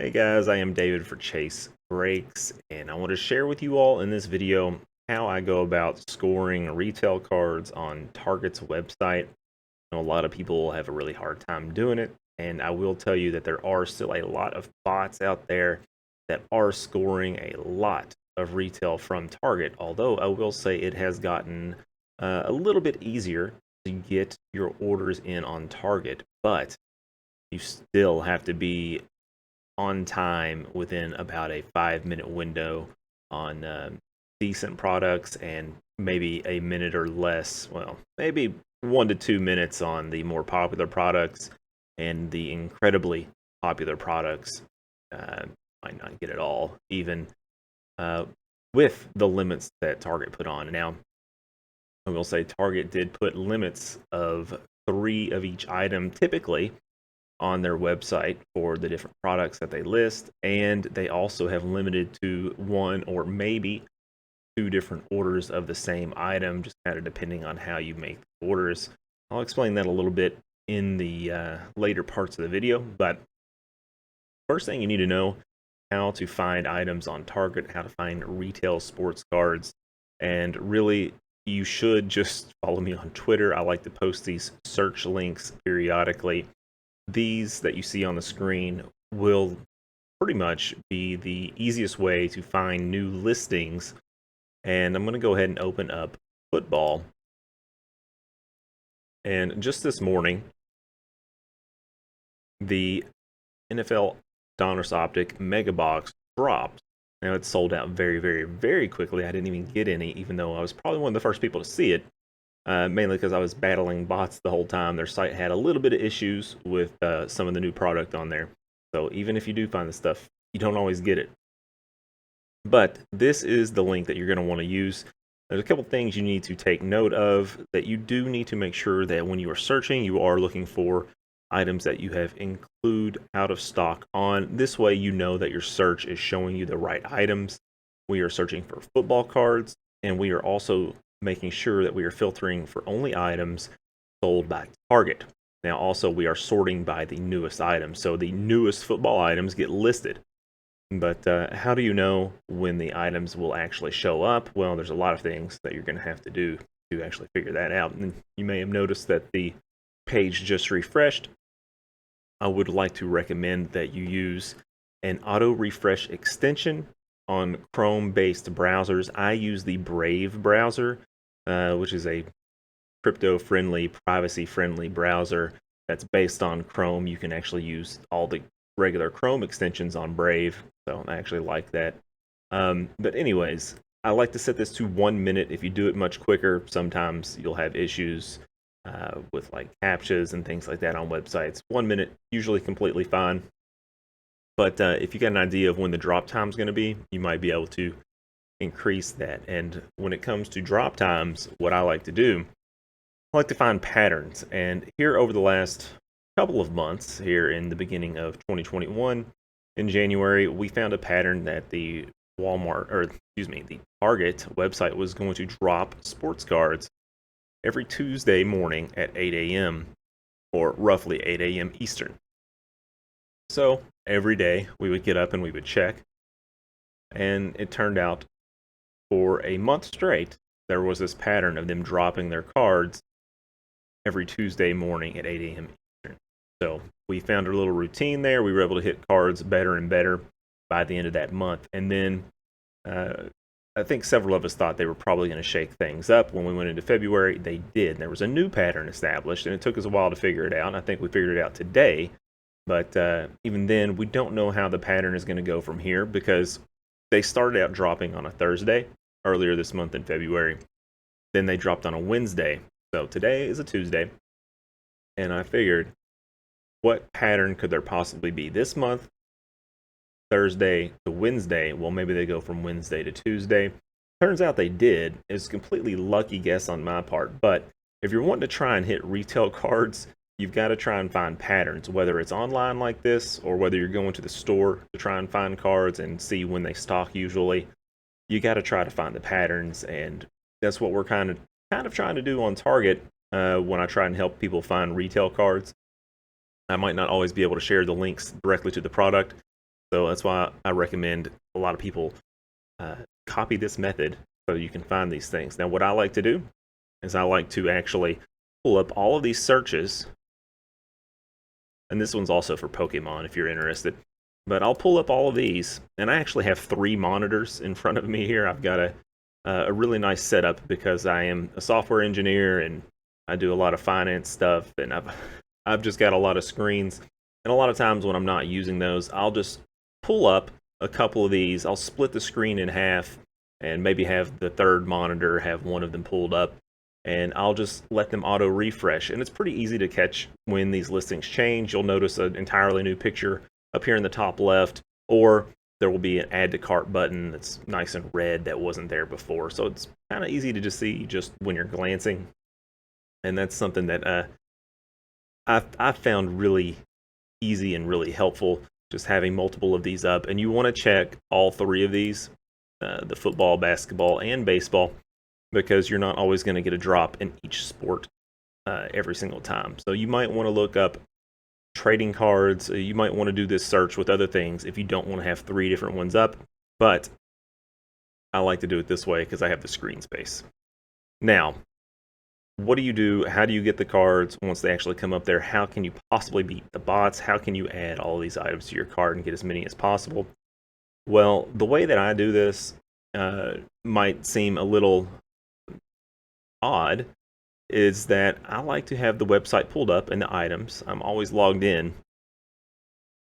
Hey guys, I am David for Chase Breaks, and I want to share with you all in this video how I go about scoring retail cards on Target's website. I know a lot of people have a really hard time doing it, and I will tell you that there are still a lot of bots out there that are scoring a lot of retail from Target, although I will say it has gotten a little bit easier to get your orders in on Target, but you still have to be on time within about a 5 minute window on decent products and maybe a minute or less. Well, maybe 1 to 2 minutes on the more popular products, and the incredibly popular products uh, might not get it all, even uh, with the limits that Target put on. Now, I will say Target did put limits of three of each item typically on their website for the different products that they list, and they also have limited to one or maybe two different orders of the same item, just kind of depending on how you make the orders. I'll explain that a little bit in the later parts of the video, but first thing you need to know: how to find items on Target, how to find retail sports cards, and really you should just follow me on Twitter. I like to post these search links periodically. These that you see on the screen will pretty much be the easiest way to find new listings. And I'm going to go ahead and open up football. And just this morning, the NFL Donruss Optic Mega Box dropped. Now it's sold out very, very, very quickly. I didn't even get any, even though I was probably one of the first people to see it. Mainly because I was battling bots the whole time. Their site had a little bit of issues with some of the new product on there. So even if you do find the stuff, you don't always get it. But this is the link that you're going to want to use. There's a couple things you need to take note of that you do need to make sure that when you are searching, you are looking for items that you have include out of stock on. This way you know that your search is showing you the right items. We are searching for football cards, and we are also making sure that we are filtering for only items sold by Target. Now, also, we are sorting by the newest items, so the newest football items get listed. But how do you know when the items will actually show up? Well, there's a lot of things that you're going to have to do to actually figure that out. And you may have noticed that the page just refreshed. I would like to recommend that you use an auto refresh extension on Chrome-based browsers. I use the Brave browser, which is a crypto-friendly, privacy-friendly browser that's based on Chrome. You can actually use all the regular Chrome extensions on Brave, so I actually like that. But anyways, I like to set this to 1 minute. If you do it much quicker, sometimes you'll have issues with like captchas and things like that on websites. 1 minute, usually completely fine. But if you got an idea of when the drop time is going to be, you might be able to increase that. And when it comes to drop times, what I like to do, I like to find patterns. And here over the last couple of months, here in the beginning of 2021, in January, we found a pattern that the the Target website was going to drop sports cards every Tuesday morning at 8 a.m. or roughly 8 a.m. Eastern. So every day we would get up and we would check, and it turned out for a month straight there was this pattern of them dropping their cards every Tuesday morning at 8 a.m. Eastern. So we found a little routine there. We were able to hit cards better and better by the end of that month. And then I think several of us thought they were probably going to shake things up. When we went into February, they did. There was a new pattern established, and it took us a while to figure it out. And I think we figured it out today. But even then, we don't know how the pattern is going to go from here, because they started out dropping on a Thursday earlier this month in February. Then they dropped on a Wednesday. So today is a Tuesday. And I figured, what pattern could there possibly be this month? Thursday to Wednesday. Well, maybe they go from Wednesday to Tuesday. Turns out they did. It's a completely lucky guess on my part. But if you're wanting to try and hit retail cards, you've got to try and find patterns, whether it's online like this or whether you're going to the store to try and find cards and see when they stock usually. You got to try to find the patterns, and that's what we're kind of trying to do on Target when I try and help people find retail cards. I might not always be able to share the links directly to the product, So that's why I recommend a lot of people copy this method so you can find these things. Now, what I like to do is I like to actually pull up all of these searches, and this one's also for Pokemon if you're interested. But I'll pull up all of these, and I actually have 3 monitors in front of me here. I've got a really nice setup because I am a software engineer and I do a lot of finance stuff, and I've just got a lot of screens. And a lot of times when I'm not using those, I'll just pull up a couple of these. I'll split the screen in half and maybe have the third monitor have one of them pulled up, and I'll just let them auto refresh. And it's pretty easy to catch when these listings change. You'll notice an entirely new picture up here in the top left, or there will be an add to cart button that's nice and red that wasn't there before. So it's kind of easy to just see just when you're glancing. And that's something that I've found really easy and really helpful, just having multiple of these up. And you want to check all 3 of these, the football, basketball, and baseball, because you're not always going to get a drop in each sport every single time. So you might want to look up trading cards. You might want to do this search with other things if you don't want to have 3 different ones up. But I like to do it this way because I have the screen space. Now, what do you do? How do you get the cards once they actually come up there? How can you possibly beat the bots? How can you add all of these items to your cart and get as many as possible? Well, the way that I do this might seem a little odd, is that I like to have the website pulled up and the items. I'm always logged in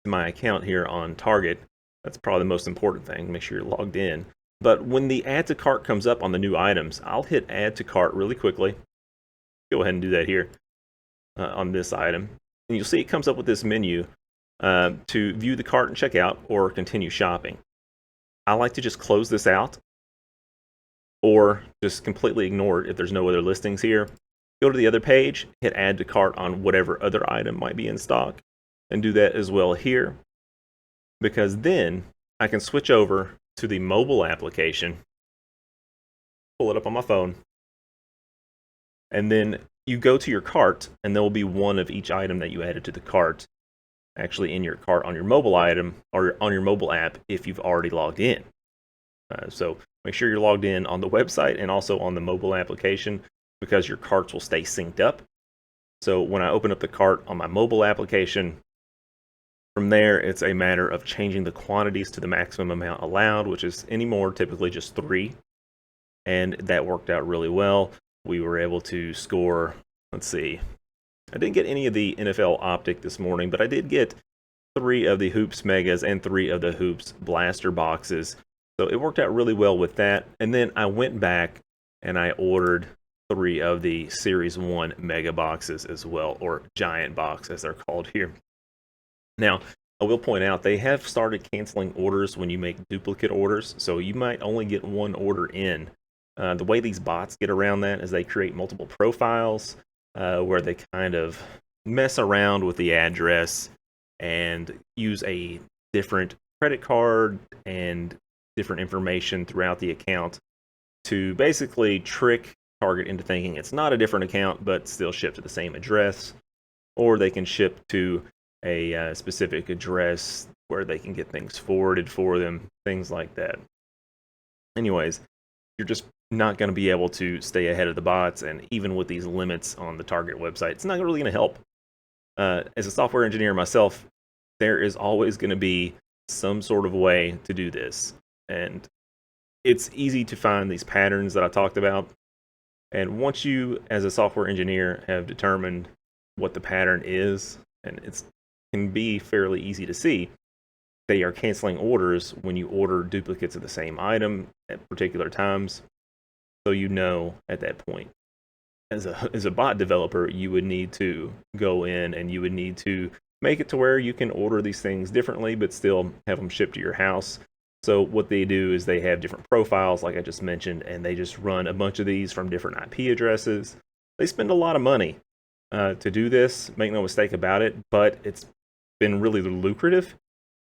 to my account here on Target. That's probably the most important thing. Make sure you're logged in. But when the add to cart comes up on the new items, I'll hit add to cart really quickly. Go ahead and do that here on this item. And you'll see it comes up with this menu to view the cart and check out or continue shopping. I like to just close this out or just completely ignore it if there's no other listings here. Go to the other page, hit add to cart on whatever other item might be in stock, and do that as well here, because then I can switch over to the mobile application, pull it up on my phone, and then you go to your cart, and there will be one of each item that you added to the cart actually in your cart on your mobile item or on your mobile app if you've already logged in. So make sure you're logged in on the website and also on the mobile application, because your carts will stay synced up. So when I open up the cart on my mobile application, from there it's a matter of changing the quantities to the maximum amount allowed, which is anymore typically just 3. And that worked out really well. We were able to score, let's see, I didn't get any of the NFL Optic this morning, but I did get 3 of the Hoops Megas and 3 of the Hoops Blaster boxes. So it worked out really well with that. And then I went back and I ordered 3 of the Series 1 Mega boxes as well, or Giant box as they're called here. Now, I will point out they have started canceling orders when you make duplicate orders, so you might only get 1 order in. The way these bots get around that is they create multiple profiles where they kind of mess around with the address and use a different credit card and different information throughout the account to basically trick Target into thinking it's not a different account but still ship to the same address, or they can ship to a specific address where they can get things forwarded for them, things like that. Anyways, you're just not going to be able to stay ahead of the bots, and even with these limits on the Target website, it's not really going to help. As a software engineer myself, there is always going to be some sort of way to do this, and it's easy to find these patterns that I talked about. And once you, as a software engineer, have determined what the pattern is, and it can be fairly easy to see, they are canceling orders when you order duplicates of the same item at particular times. So you know at that point, as a bot developer, you would need to go in and you would need to make it to where you can order these things differently, but still have them shipped to your house. So what they do is they have different profiles, like I just mentioned, and they just run a bunch of these from different IP addresses. They spend a lot of money to do this, make no mistake about it, but it's been really lucrative.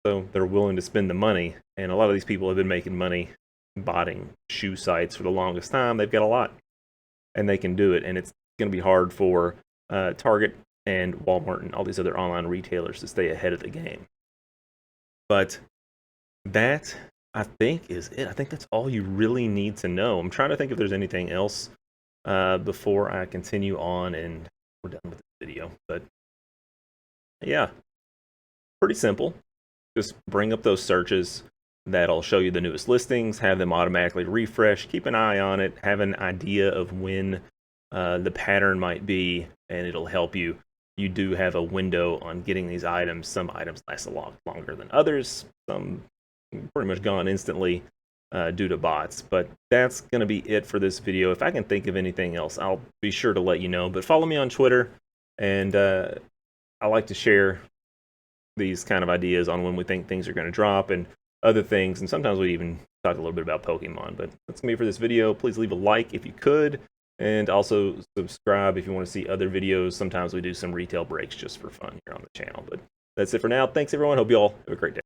So they're willing to spend the money, and a lot of these people have been making money botting shoe sites for the longest time. They've got a lot, and they can do it, and it's going to be hard for Target and Walmart and all these other online retailers to stay ahead of the game. But that, I think, is it. I think that's all you really need to know. I'm trying to think if there's anything else before I continue on and we're done with the video. But yeah, pretty simple. Just bring up those searches. That'll show you the newest listings, have them automatically refresh, keep an eye on it, have an idea of when the pattern might be, and it'll help you. You do have a window on getting these items. Some items last a lot longer than others. Some pretty much gone instantly due to bots. But that's going to be it for this video. If I can think of anything else, I'll be sure to let you know. But follow me on Twitter, and I like to share these kind of ideas on when we think things are going to drop and other things, and sometimes we even talk a little bit about Pokemon. But that's me for this video. Please leave a like if you could, and also subscribe if you want to see other videos. Sometimes we do some retail breaks just for fun here on the channel. But that's it for now. Thanks everyone. Hope you all have a great day.